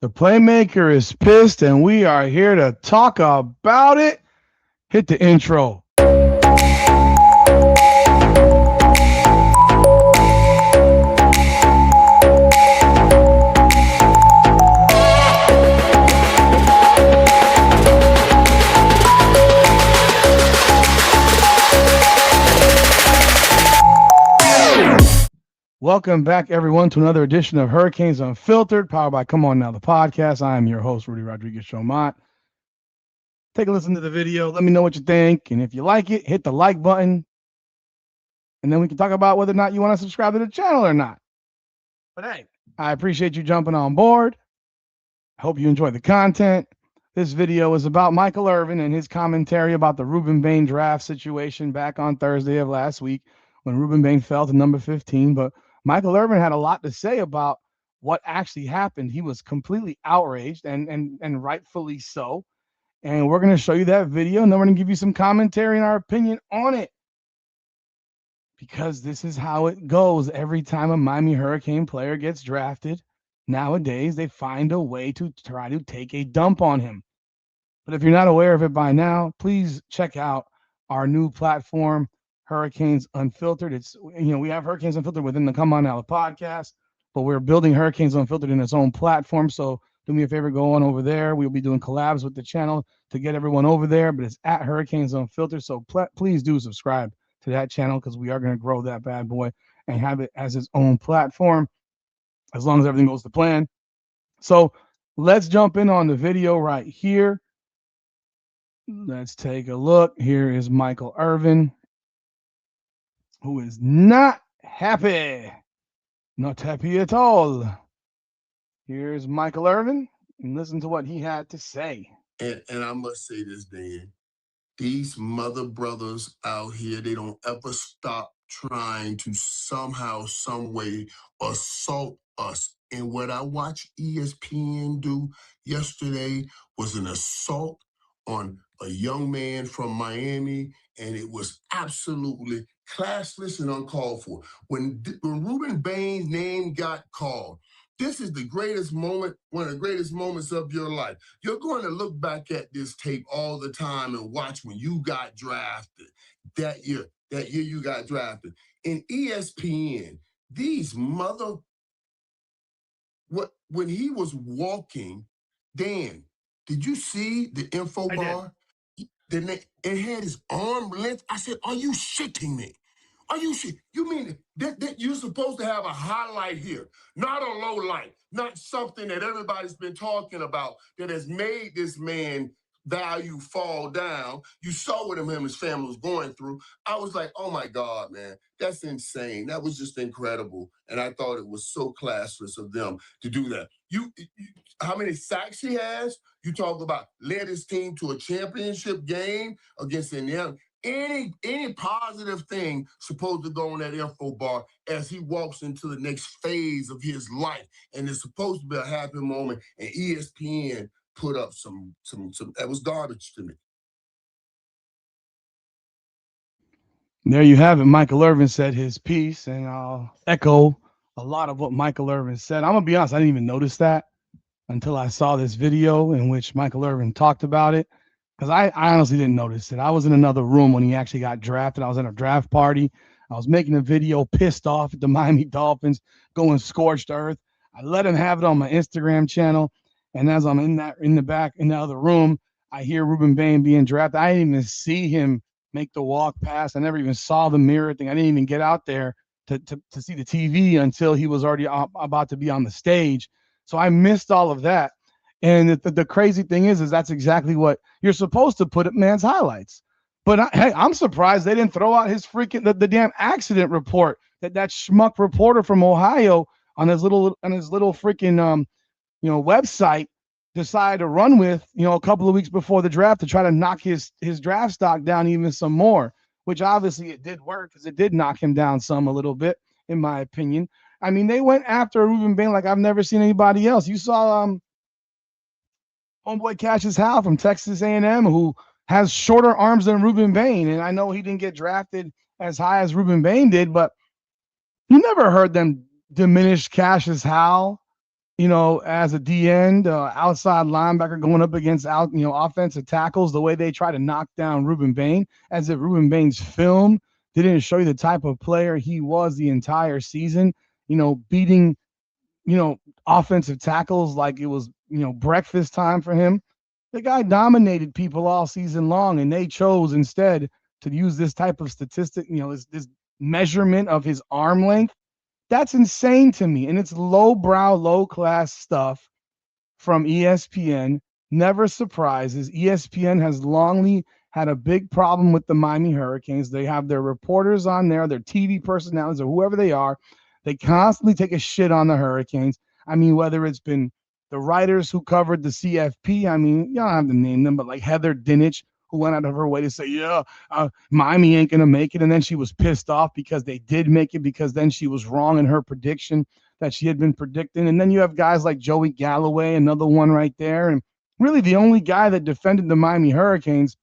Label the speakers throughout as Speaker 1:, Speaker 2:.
Speaker 1: The playmaker is pissed, and we are here to talk about it. Hit the intro. Welcome back, everyone, to another edition of Hurricanes Unfiltered, powered by Come On Now, the podcast. I am your host, Rudy Rodriguez Shomont. Take a listen to the video. Let me know what you think. And if you like it, hit the like button. And then we can talk about whether or not you want to subscribe to the channel or not. But hey, I appreciate you jumping on board. I hope you enjoy the content. This video is about Michael Irvin and his commentary about the Rueben Bain draft situation back on Thursday of last week when Rueben Bain fell to number 15. But Michael Irvin had a lot to say about what actually happened. He was completely outraged and rightfully so. And we're going to show you that video, and then we're going to give you some commentary and our opinion on it. Because this is how it goes every time a Miami Hurricane player gets drafted. Nowadays, they find a way to try to take a dump on him. But if you're not aware of it by now, please check out our new platform, Hurricanes Unfiltered. We have Hurricanes Unfiltered within the Come On Now podcast, but we're building Hurricanes Unfiltered in its own platform. So do me a favor, go on over there. We'll be doing collabs with the channel to get everyone over there, but it's at Hurricanes Unfiltered. So please do subscribe to that channel because we are going to grow that bad boy and have it as its own platform as long as everything goes to plan. So let's jump in on the video right here. Let's take a look. Here is Michael Irvin, who is not happy. Not happy at all. Here's Michael Irvin, and listen to what he had to say.
Speaker 2: And I must say this, Dan. These mother brothers out here, they don't ever stop trying to somehow, some way assault us. And what I watched ESPN do yesterday was an assault on a young man from Miami, and it was absolutely classless and uncalled for. When Rueben Bain's name got called, this is the greatest moment, one of the greatest moments of your life. You're going to look back at this tape all the time and watch when you got drafted that year you got drafted. In ESPN, these when he was walking, Dan, did you see the info bar? It had his arm length. I said, are you shitting me? Are you shit? You mean that you're supposed to have a highlight here, not a low light, not something that everybody's been talking about that has made this man value fall down. You saw what him and his family was going through. I was like, oh my God, man, that's insane. That was just incredible. And I thought it was so classless of them to do that. How many sacks he has? You talk about led his team to a championship game against Indiana. Any positive thing supposed to go on that info bar as he walks into the next phase of his life. And it's supposed to be a happy moment. And ESPN put up some that was garbage to me.
Speaker 1: There you have it. Michael Irvin said his piece, and I'll echo a lot of what Michael Irvin said. I'm going to be honest, I didn't even notice that until I saw this video in which Michael Irvin talked about it, because I honestly didn't notice it. I was in another room when he actually got drafted. I was at a draft party. I was making a video pissed off at the Miami Dolphins going scorched earth. I let him have it on my Instagram channel, and as I'm in the other room, I hear Rueben Bain being drafted. I didn't even see him make the walk past. I never even saw the mirror thing. I didn't even get out there to see the TV until he was already about to be on the stage. So I missed all of that. And the crazy thing is that's exactly what you're supposed to put at man's highlights. But hey, I'm surprised they didn't throw out his freaking the damn accident report that schmuck reporter from Ohio on his little freaking website decided to run with, a couple of weeks before the draft to try to knock his draft stock down even some more, which obviously it did work because it did knock him down a little bit, in my opinion. I mean, they went after Rueben Bain like I've never seen anybody else. You saw homeboy Cassius Howell from Texas A&M, who has shorter arms than Rueben Bain, and I know he didn't get drafted as high as Rueben Bain did, but you never heard them diminish Cassius Howell as a D end, outside linebacker going up against offensive tackles, the way they try to knock down Rueben Bain, as if Rueben Bain's film didn't show you the type of player he was the entire season, beating, you know, offensive tackles like it was, breakfast time for him. The guy dominated people all season long, and they chose instead to use this type of statistic, this measurement of his arm length. That's insane to me. And it's lowbrow, low class stuff from ESPN. Never surprises. ESPN has longly had a big problem with the Miami Hurricanes. They have their reporters on there, their TV personalities, or whoever they are. They constantly take a shit on the Hurricanes. I mean, whether it's been the writers who covered the CFP, I mean, you don't have to name them, but like Heather Dinich, who went out of her way to say, yeah, Miami ain't going to make it. And then she was pissed off because they did make it, because then she was wrong in her prediction that she had been predicting. And then you have guys like Joey Galloway, another one right there. And really the only guy that defended the Miami Hurricanes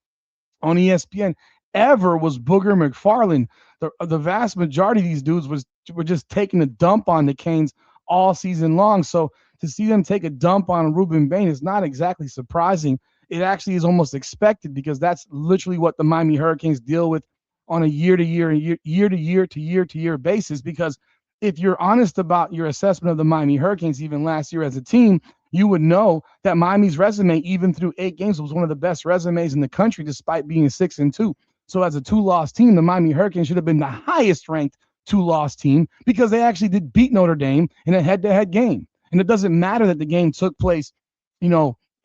Speaker 1: on ESPN ever was Booger McFarland. The vast majority of these dudes were just taking a dump on the Canes all season long. So to see them take a dump on Rueben Bain is not exactly surprising. It actually is almost expected, because that's literally what the Miami Hurricanes deal with on a year to year basis. Because if you're honest about your assessment of the Miami Hurricanes, even last year as a team, you would know that Miami's resume, even through 8 games, was one of the best resumes in the country, despite being 6-2. So as a 2-loss team, the Miami Hurricanes should have been the highest ranked 2-loss team, because they actually did beat Notre Dame in a head-to-head game. And it doesn't matter that the game took place,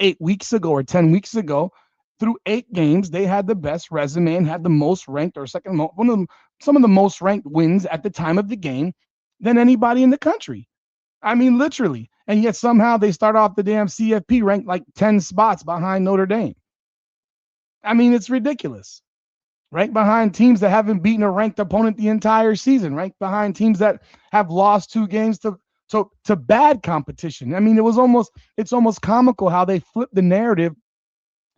Speaker 1: 8 weeks ago or 10 weeks ago. Through 8 games, they had the best resume and had the most ranked, or some of the most ranked wins at the time of the game than anybody in the country. I mean, literally. And yet somehow they start off the damn CFP ranked like 10 spots behind Notre Dame. I mean, it's ridiculous. Right behind teams that haven't beaten a ranked opponent the entire season, right behind teams that have lost 2 games to bad competition. I mean, it's almost comical how they flip the narrative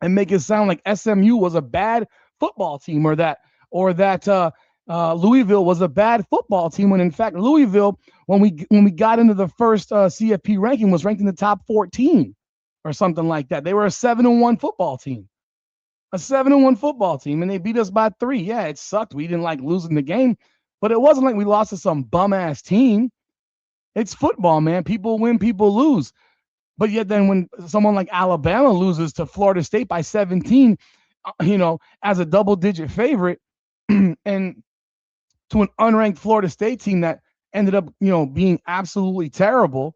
Speaker 1: and make it sound like SMU was a bad football team, or that Louisville was a bad football team, when in fact Louisville, when we got into the first CFP ranking, was ranked in the top 14 or something like that. They were a 7-1 football team. A 7-1 football team, and they beat us by 3. Yeah, it sucked. We didn't like losing the game, but it wasn't like we lost to some bum-ass team. It's football, man. People win, people lose. But yet then when someone like Alabama loses to Florida State by 17, as a double-digit favorite, and to an unranked Florida State team that ended up, being absolutely terrible,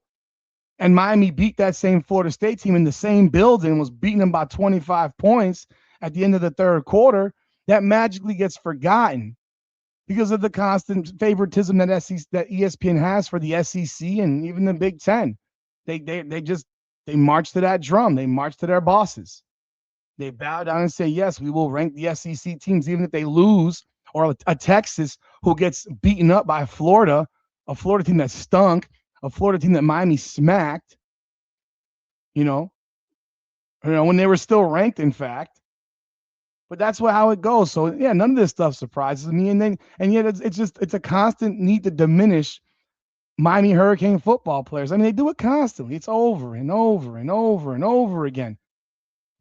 Speaker 1: and Miami beat that same Florida State team in the same building, was beating them by 25 points at the end of the third quarter, that magically gets forgotten because of the constant favoritism that ESPN has for the SEC and even the Big Ten. They march to that drum. They march to their bosses. They bow down and say, yes, we will rank the SEC teams, even if they lose, or a Texas who gets beaten up by Florida, a Florida team that stunk, a Florida team that Miami smacked, when they were still ranked, in fact. But that's how it goes. So yeah, none of this stuff surprises me. And yet it's a constant need to diminish Miami Hurricane football players. I mean, they do it constantly. It's over and over and over and over again.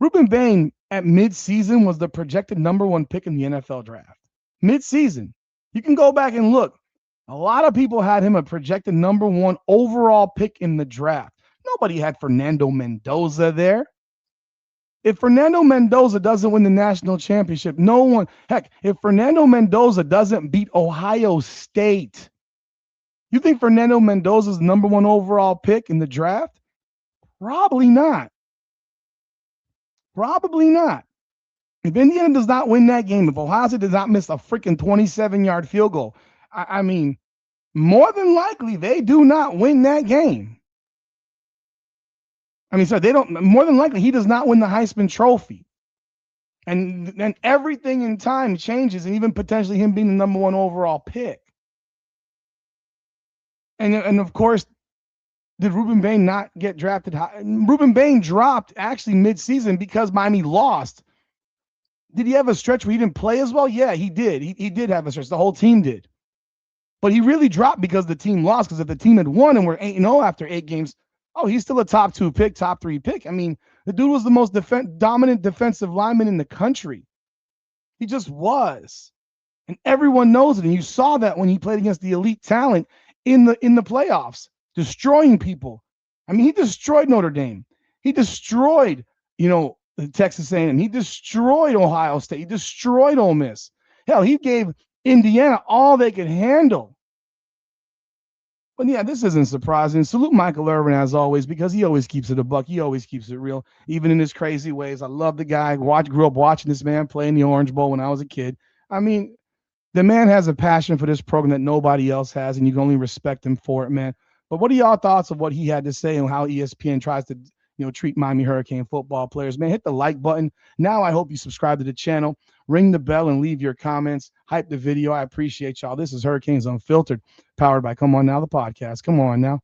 Speaker 1: Rueben Bain at midseason was the projected number 1 pick in the NFL draft. Midseason. You can go back and look. A lot of people had him a projected number 1 overall pick in the draft. Nobody had Fernando Mendoza there. If Fernando Mendoza doesn't win the national championship, no one, heck, if Fernando Mendoza doesn't beat Ohio State, you think Fernando Mendoza's number 1 overall pick in the draft? Probably not. Probably not. If Indiana does not win that game, if Ohio State does not miss a freaking 27-yard field goal, I mean, more than likely they do not win that game. I mean, so they don't. More than likely, he does not win the Heisman Trophy, and then everything in time changes, and even potentially him being the number 1 overall pick. And of course, did Rueben Bain not get drafted high? Rueben Bain dropped actually midseason because Miami lost. Did he have a stretch where he didn't play as well? Yeah, he did. He did have a stretch. The whole team did. But he really dropped because the team lost. Because if the team had won and were 8-0 after 8 games, Oh, he's still a top 2 pick, top 3 pick. I mean, the dude was the most dominant defensive lineman in the country. He just was. And everyone knows it. And you saw that when he played against the elite talent in the playoffs, destroying people. I mean, he destroyed Notre Dame. He destroyed, Texas A&M. He destroyed Ohio State. He destroyed Ole Miss. Hell, he gave Indiana all they could handle. But yeah, this isn't surprising. Salute Michael Irvin as always, because he always keeps it a buck. He always keeps it real, even in his crazy ways. I love the guy. Grew up watching this man play in the Orange Bowl when I was a kid. I mean, the man has a passion for this program that nobody else has, and you can only respect him for it, man. But what are y'all thoughts of what he had to say and how ESPN tries to, treat Miami Hurricane football players? Man, hit the like button. Now I hope you subscribe to the channel, ring the bell, and leave your comments. Hype the video. I appreciate y'all. This is Hurricanes Unfiltered, powered by Come On Now, the podcast. Come on now.